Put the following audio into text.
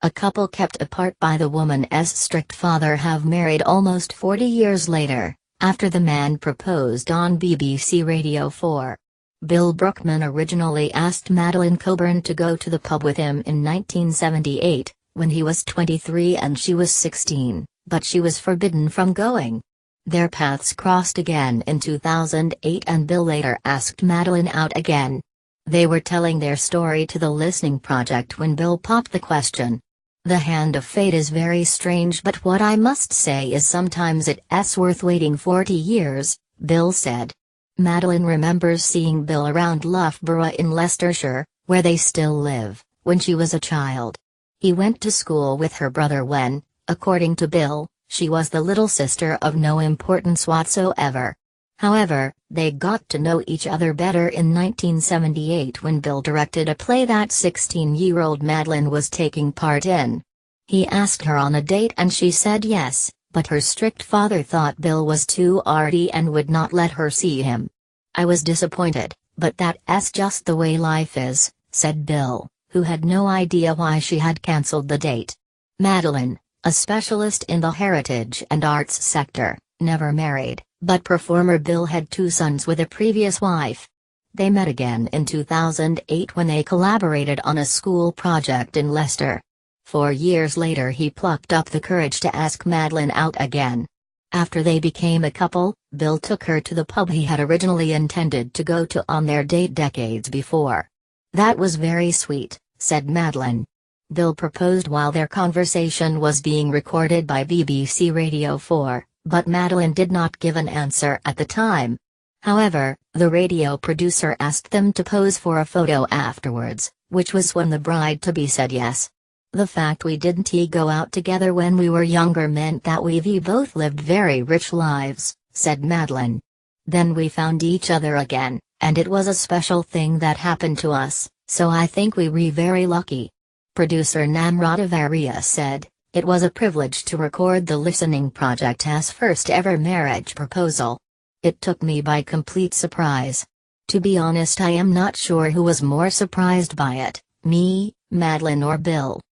A couple kept apart by the woman's strict father have married almost 40 years later, after the man proposed on BBC Radio 4. Bill Brookman originally asked Madeleine Coburn to go to the pub with him in 1978, when he was 23 and she was 16, but she was forbidden from going. Their paths crossed again in 2008 and Bill later asked Madeleine out again. They were telling their story to the Listening Project when Bill popped the question. The hand of fate is very strange, but what I must say is sometimes it's worth waiting 40 years, Bill said. Madeleine remembers seeing Bill around Loughborough in Leicestershire, where they still live, when she was a child. He went to school with her brother when, according to Bill, she was the little sister of no importance whatsoever. However, they got to know each other better in 1978 when Bill directed a play that 16-year-old Madeleine was taking part in. He asked her on a date and she said yes, but her strict father thought Bill was too arty and would not let her see him. I was disappointed, but that's just the way life is, said Bill, who had no idea why she had cancelled the date. Madeleine, a specialist in the heritage and arts sector, never married, but performer Bill had 2 sons with a previous wife. They met again in 2008 when they collaborated on a school project in Leicester. 4 years later he plucked up the courage to ask Madeleine out again. After they became a couple, Bill took her to the pub he had originally intended to go to on their date decades before. That was very sweet, said Madeleine. Bill proposed while their conversation was being recorded by BBC Radio 4. But Madeleine did not give an answer at the time. However, the radio producer asked them to pose for a photo afterwards, which was when the bride-to-be said yes. The fact we didn't go out together when we were younger meant that we both lived very rich lives, said Madeleine. Then we found each other again, and it was a special thing that happened to us, so I think we were very lucky. Producer Namrata Varia said, "It was a privilege to record the Listening Project's first ever marriage proposal. It took me by complete surprise. To be honest, I am not sure who was more surprised by it, me, Madeleine or Bill.